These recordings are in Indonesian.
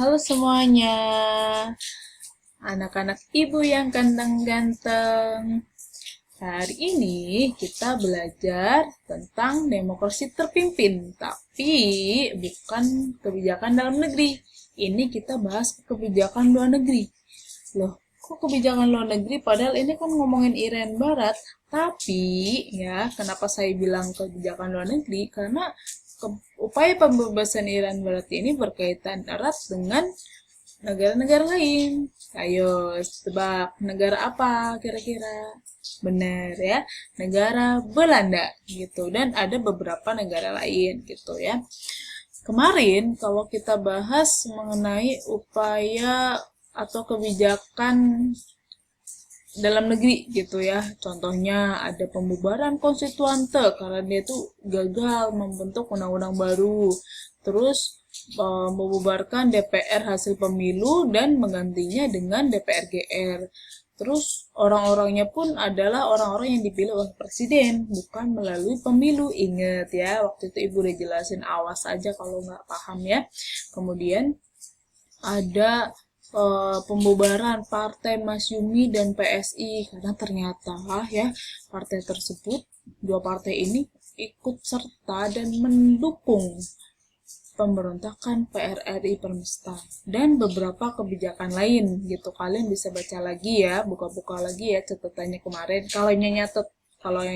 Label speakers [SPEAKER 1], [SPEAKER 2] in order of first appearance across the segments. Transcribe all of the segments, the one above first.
[SPEAKER 1] Halo semuanya, anak-anak ibu yang ganteng-ganteng. Hari ini kita belajar tentang demokrasi terpimpin, tapi bukan kebijakan dalam negeri. Ini kita bahas kebijakan luar negeri. Loh, kok kebijakan luar negeri? Padahal ini kan ngomongin Irian Barat. Tapi, ya, kenapa saya bilang kebijakan luar negeri? Karena upaya pembebasan Irian Barat ini berkaitan erat dengan negara-negara lain. Ayo, tebak, negara apa kira-kira? Benar ya, negara Belanda gitu. Dan ada beberapa negara lain gitu ya. Kemarin kalau kita bahas mengenai upaya atau kebijakan dalam negeri gitu ya. Contohnya ada pembubaran konstituante karena dia itu gagal membentuk undang-undang baru. Terus membubarkan DPR hasil pemilu dan menggantinya dengan DPR GR. Terus orang-orangnya pun adalah orang-orang yang dipilih oleh presiden, bukan melalui pemilu. Ingat ya, waktu itu ibu udah jelasin, awas aja kalau nggak paham ya. Kemudian ada pembubaran Partai Masyumi dan PSI karena ternyata ya partai tersebut, dua partai ini ikut serta dan mendukung pemberontakan PRRI Permesta dan beberapa kebijakan lain gitu. Kalian bisa baca lagi ya, buka-buka lagi ya catatannya kemarin. Kalau yang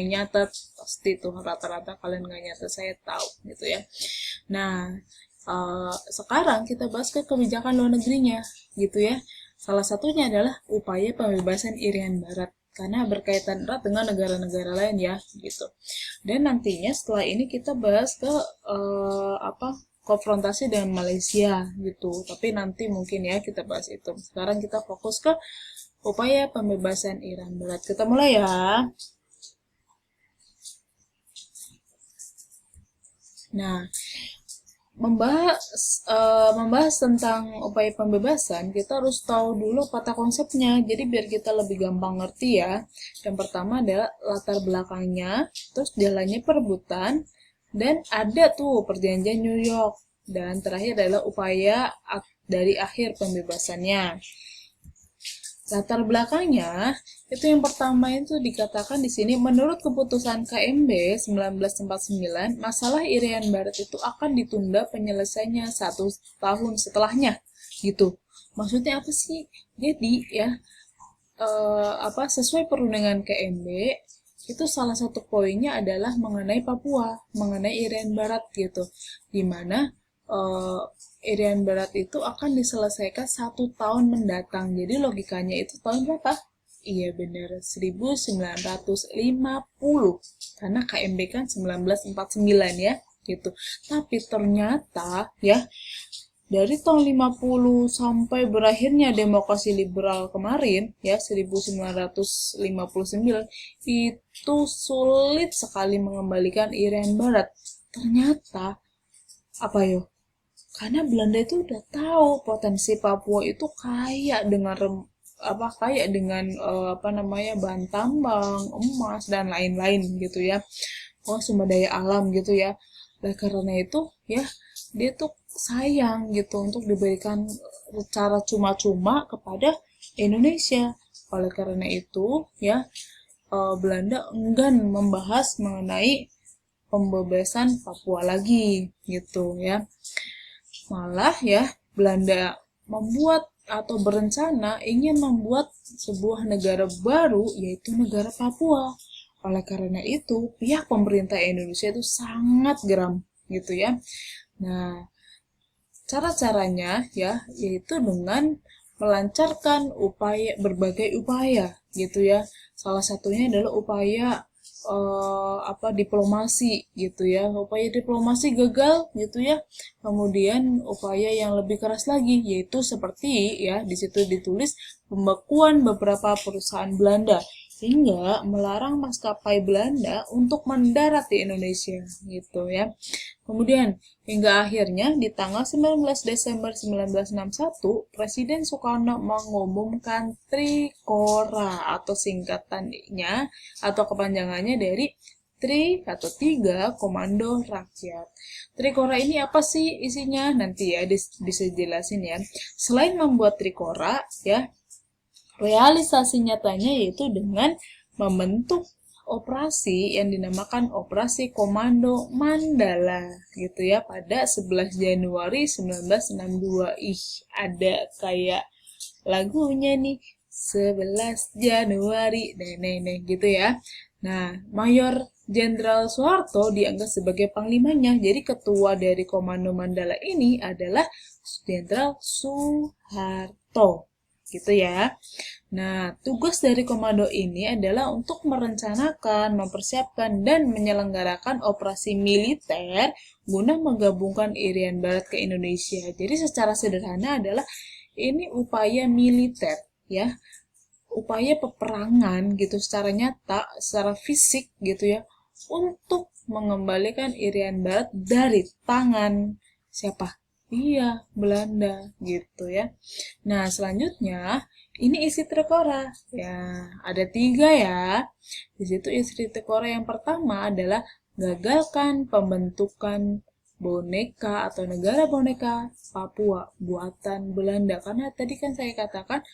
[SPEAKER 1] nyatet pasti tuh rata-rata, kalian nggak nyatet saya tahu gitu ya. Nah, sekarang kita bahas ke kebijakan luar negerinya gitu ya. Salah satunya adalah upaya pembebasan Irian Barat karena berkaitan erat dengan negara-negara lain ya gitu. Dan nantinya setelah ini kita bahas ke konfrontasi dengan Malaysia gitu. Tapi nanti mungkin ya kita bahas itu. Sekarang kita fokus ke upaya pembebasan Irian Barat. Kita mulai ya. Nah, membahas tentang upaya pembebasan, kita harus tahu dulu kata konsepnya. Jadi biar kita lebih gampang ngerti ya. Yang pertama adalah latar belakangnya, terus jalannya perebutan, dan ada tuh perjanjian New York. Dan terakhir adalah upaya dari akhir pembebasannya. Latar belakangnya, itu yang pertama itu dikatakan di sini, menurut keputusan KMB 1949, masalah Irian Barat itu akan ditunda penyelesaiannya 1 tahun setelahnya, gitu. Maksudnya apa sih? Jadi ya, sesuai perundingan KMB, itu salah satu poinnya adalah mengenai Papua, mengenai Irian Barat gitu, dimana Irian Barat itu akan diselesaikan 1 tahun mendatang. Jadi logikanya itu tahun berapa? Iya benar, 1950. Karena KMB kan 1949 ya, gitu. Tapi ternyata ya, dari tahun 50 sampai berakhirnya demokrasi liberal kemarin ya 1959 itu sulit sekali mengembalikan Irian Barat. Ternyata apa yo? Karena Belanda itu udah tahu potensi Papua itu kaya dengan bahan tambang, emas dan lain-lain gitu ya. Sumber daya alam gitu ya. Oleh karena itu ya dia tuh sayang gitu untuk diberikan secara cuma-cuma kepada Indonesia. Oleh karena itu ya Belanda enggan membahas mengenai pembebasan Papua lagi gitu ya. Malah ya Belanda membuat atau berencana ingin membuat sebuah negara baru, yaitu negara Papua. Oleh karena itu pihak pemerintah Indonesia itu sangat geram gitu ya. Nah, cara-caranya ya yaitu dengan melancarkan berbagai upaya gitu ya. Salah satunya adalah upaya diplomasi gitu ya. Upaya diplomasi gagal gitu ya. Kemudian upaya yang lebih keras lagi yaitu seperti ya di situ ditulis pembekuan beberapa perusahaan Belanda hingga melarang maskapai Belanda untuk mendarat di Indonesia gitu ya. Kemudian hingga akhirnya di tanggal 19 Desember 1961 Presiden Soekarno mengumumkan Trikora atau singkatannya atau kepanjangannya dari atau 3 Komando Rakyat. Trikora ini apa sih isinya? Nanti ya bisa jelasin ya. Selain membuat Trikora ya, realisasi nyatanya yaitu dengan membentuk operasi yang dinamakan Operasi Komando Mandala gitu ya pada 11 Januari 1962. Ih, ada kayak lagunya nih, 11 Januari nenek gitu ya. Nah, Mayor Jenderal Soeharto dianggap sebagai panglimanya. Jadi ketua dari Komando Mandala ini adalah Jenderal Soeharto. Gitu ya. Nah, tugas dari komando ini adalah untuk merencanakan, mempersiapkan, dan menyelenggarakan operasi militer guna menggabungkan Irian Barat ke Indonesia. Jadi secara sederhana adalah ini upaya militer ya, upaya peperangan gitu secara nyata, secara fisik gitu ya, untuk mengembalikan Irian Barat dari tangan siapa? Iya, Belanda gitu ya. Nah, selanjutnya ini isi Trikora. Ya, ada 3 ya. Di situ isi Trikora yang pertama adalah gagalkan pembentukan boneka atau negara boneka Papua buatan Belanda. Karena tadi kan saya katakan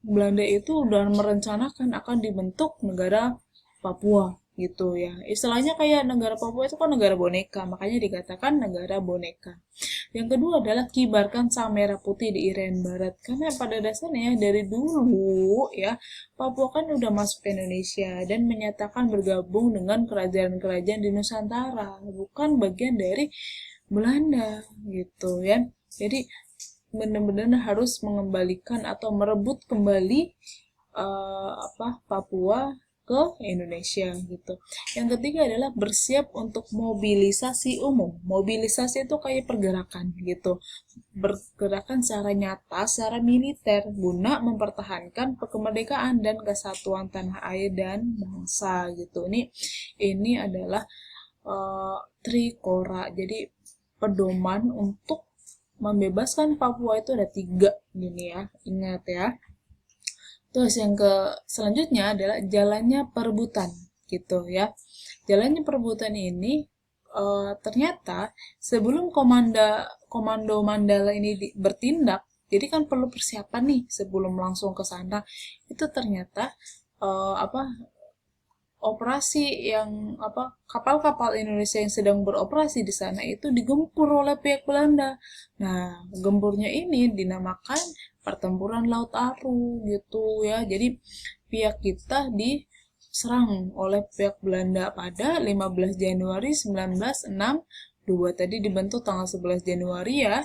[SPEAKER 1] Belanda itu udah merencanakan akan dibentuk negara Papua gitu ya. Istilahnya kayak negara Papua itu kan negara boneka, makanya dikatakan negara boneka. Yang kedua adalah kibarkan sang merah putih di Irian Barat. Karena pada dasarnya dari dulu ya, Papua kan udah masuk ke Indonesia dan menyatakan bergabung dengan kerajaan-kerajaan di Nusantara, bukan bagian dari Belanda gitu ya. Jadi benar-benar harus mengembalikan atau merebut kembali Papua ke Indonesia gitu. Yang ketiga adalah bersiap untuk mobilisasi umum. Mobilisasi itu kayak pergerakan gitu. Bergerakan secara nyata, secara militer guna mempertahankan kemerdekaan dan kesatuan tanah air dan bangsa gitu. Ini adalah Trikora. Jadi pedoman untuk membebaskan Papua itu ada 3 gini ya. Ingat ya. Terus yang selanjutnya adalah jalannya perebutan gitu ya. Jalannya perebutan ini ternyata sebelum komando Mandala ini bertindak, jadi kan perlu persiapan nih sebelum langsung ke sana. Itu ternyata operasi yang kapal-kapal Indonesia yang sedang beroperasi di sana itu digempur oleh pihak Belanda. Nah, gempurnya ini dinamakan Pertempuran Laut Aru gitu ya. Jadi pihak kita diserang oleh pihak Belanda pada 15 Januari 1962. Tadi dibentuk tanggal 11 Januari ya.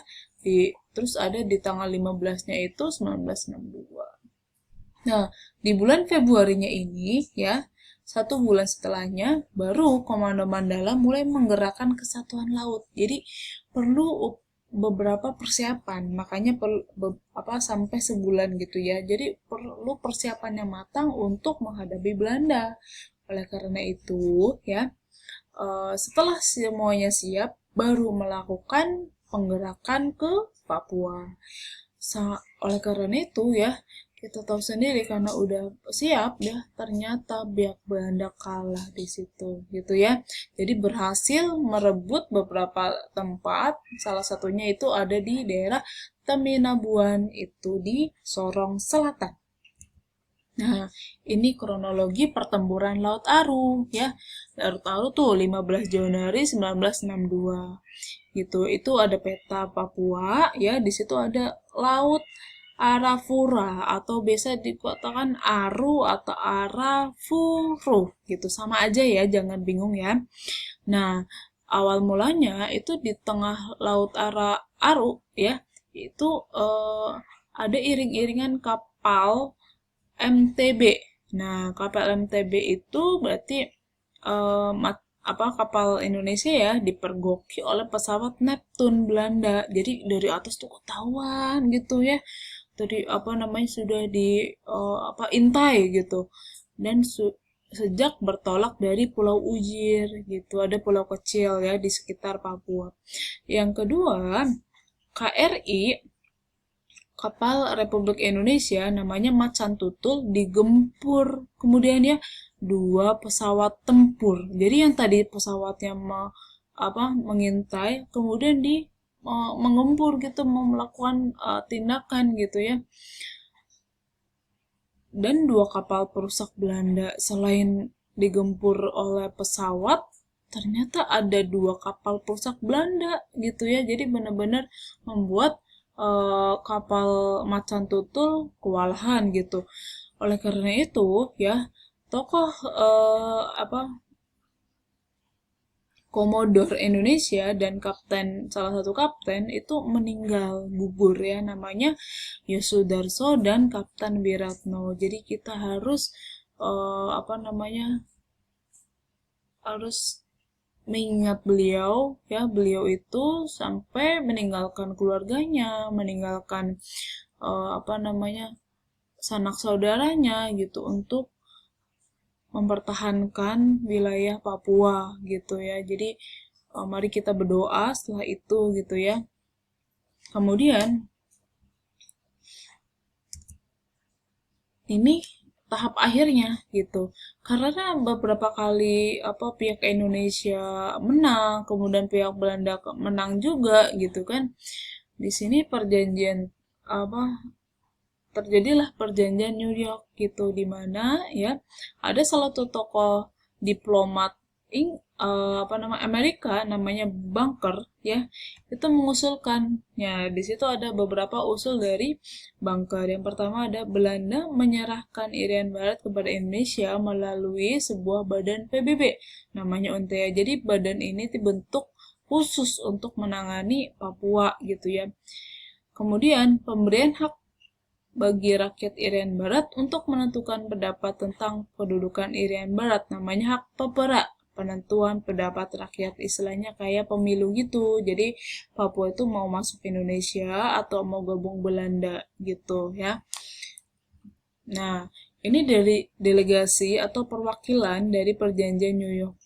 [SPEAKER 1] Terus ada di tanggal 15-nya itu 1962. Nah, di bulan Februarinya ini ya, 1 bulan setelahnya baru Komando Mandala mulai menggerakkan kesatuan laut. Jadi perlu beberapa persiapan, makanya sampai sebulan gitu ya. Jadi perlu persiapan yang matang untuk menghadapi Belanda. Oleh karena itu ya, setelah semuanya siap, baru melakukan penggerakan ke Papua. Oleh karena itu ya, kita tahu sendiri karena udah siap ya, ternyata pihak Belanda kalah di situ gitu ya. Jadi berhasil merebut beberapa tempat, salah satunya itu ada di daerah Teminabuan itu di Sorong Selatan. Nah, ini kronologi pertempuran Laut Aru ya. Laut Aru tuh 15 Januari 1962 gitu. Itu ada peta Papua ya, di situ ada Laut Arafura atau biasa dikatakan Aru atau Arafuru gitu, sama aja ya, jangan bingung ya. Nah, awal mulanya itu di tengah Laut Aru ya, itu ada iring-iringan kapal MTB. Nah, kapal MTB itu berarti kapal Indonesia ya dipergoki oleh pesawat Neptune Belanda. Jadi dari atas tuh ketahuan gitu ya. Tadi sudah intai gitu. Dan sejak bertolak dari Pulau Ujir gitu, ada pulau kecil ya di sekitar Papua. Yang kedua, KRI kapal Republik Indonesia namanya Macan Tutul digempur kemudian ya 2 pesawat tempur. Jadi yang tadi pesawatnya mengintai, kemudian mengempur gitu, mau melakukan tindakan gitu ya. Dan 2 kapal perusak Belanda. Selain digempur oleh pesawat, ternyata ada 2 kapal perusak Belanda gitu ya. Jadi benar-benar membuat kapal Macan Tutul kewalahan gitu. Oleh karena itu ya, tokoh Komodor Indonesia dan salah satu kapten itu meninggal gugur ya, namanya Yosudarso dan Kapten Wiratno. Jadi kita harus harus mengingat beliau ya. Beliau itu sampai meninggalkan keluarganya, meninggalkan sanak saudaranya gitu untuk mempertahankan wilayah Papua gitu ya. Jadi mari kita berdoa setelah itu gitu ya. Kemudian ini tahap akhirnya gitu. Karena beberapa kali pihak Indonesia menang, kemudian pihak Belanda menang juga gitu kan. Di sini terjadilah perjanjian New York gitu, di mana ya ada salah satu tokoh diplomat Amerika namanya Bunker ya, itu mengusulkan ya. Di situ ada beberapa usul dari Bunker. Yang pertama ada Belanda menyerahkan Irian Barat kepada Indonesia melalui sebuah badan PBB namanya UNTEA. Jadi badan ini dibentuk khusus untuk menangani Papua gitu ya. Kemudian pemberian hak bagi rakyat Irian Barat untuk menentukan pendapat tentang kedudukan Irian Barat, namanya hak PEPERA, penentuan pendapat rakyat, istilahnya kayak pemilu gitu. Jadi Papua itu mau masuk Indonesia atau mau gabung Belanda gitu ya. Nah, ini dari delegasi atau perwakilan dari perjanjian New York.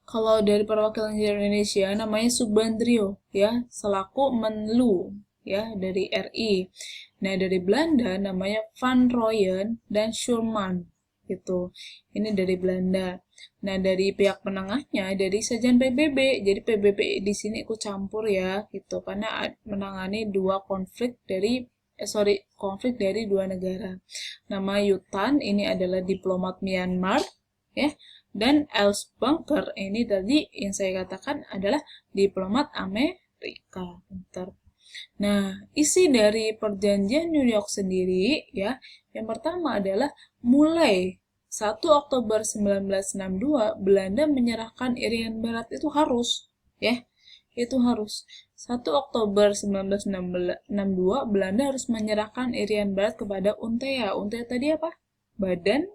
[SPEAKER 1] Kalau dari perwakilan Indonesia namanya Subandrio ya, selaku Menlu ya dari RI. Nah, dari Belanda namanya Van Rooyen dan Schurman gitu. Ini dari Belanda. Nah, dari pihak penengahnya dari Sejen PBB. Jadi PBB di sini ikut campur ya gitu, karena menangani konflik dari 2 negara. Nama Yutan ini adalah diplomat Myanmar ya. Dan Els Bunker ini tadi yang saya katakan adalah diplomat Amerika. Bentar. Nah, isi dari perjanjian New York sendiri ya, yang pertama adalah mulai 1 Oktober 1962 Belanda menyerahkan Irian Barat, itu harus ya. Itu harus 1 Oktober 1962 Belanda harus menyerahkan Irian Barat kepada UNTEA. UNTEA tadi apa? Badan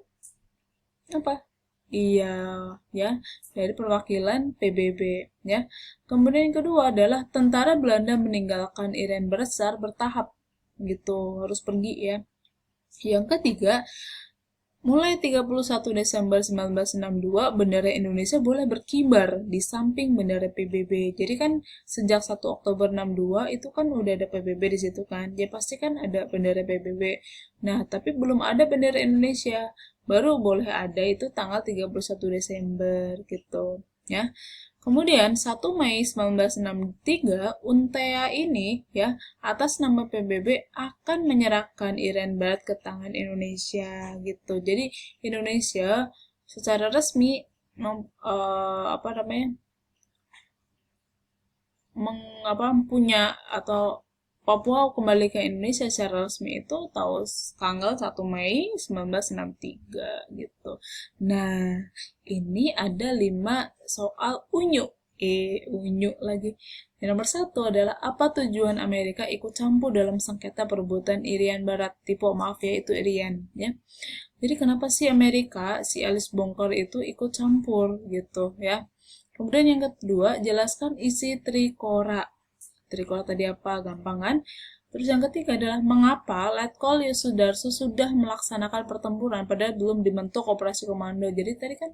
[SPEAKER 1] apa? Iya, ya, dari perwakilan PBB, ya. Kemudian yang kedua adalah tentara Belanda meninggalkan Irian Barat secara bertahap, gitu, harus pergi ya. Yang ketiga, mulai 31 Desember 1962, bendera Indonesia boleh berkibar di samping bendera PBB. Jadi kan sejak 1 Oktober 62 itu kan udah ada PBB di situ kan. Ya pasti kan ada bendera PBB. Nah, tapi belum ada bendera Indonesia. Baru boleh ada itu tanggal 31 Desember gitu, ya. Kemudian 1 Mei 1963 UNTEA ini ya atas nama PBB akan menyerahkan Irian Barat ke tangan Indonesia gitu. Jadi Indonesia secara resmi punya atau Papua kembali ke Indonesia secara resmi itu tanggal 1 Mei 1963 gitu. Nah, ini ada 5 soal unyu. Unyu lagi. Yang nomor 1 adalah apa tujuan Amerika ikut campur dalam sengketa perebutan Irian Barat? Tipe maaf ya, itu Irian ya. Jadi kenapa sih Amerika, si Alice Bunker itu ikut campur gitu ya. Kemudian yang kedua, jelaskan isi Trikora. Trikora tadi apa? Gampang kan? Terus yang ketiga adalah mengapa Letkol Yosudarso sudah melaksanakan pertempuran padahal belum dibentuk operasi komando. Jadi tadi kan